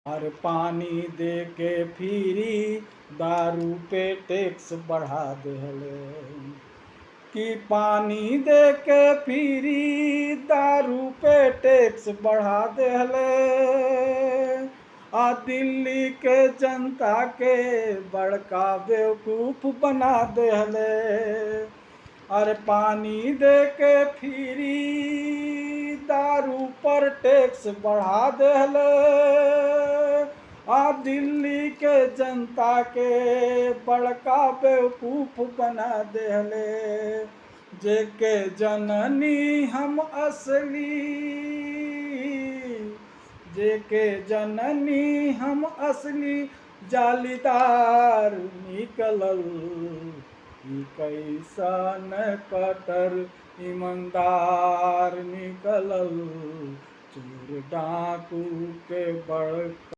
हर पानी दे के फ्री दारू पे टैक्स बढ़ा देहले कि पानी दे के फ्री दारू पे टैक्स बढ़ा देहले आ दिल्ली के जनता के बड़का बेवकूफ बना देहले। अरे पानी दे के फ्री दारू पर टैक्स बढ़ा देहले आ दिल्ली के जनता के बड़का बेवकूफ बना देहले। जेके जननी हम असली, जेके जननी हम असली जालीदार निकलल ई कैसन कटर ईमानदार निकलल। चोर डाकू के बड़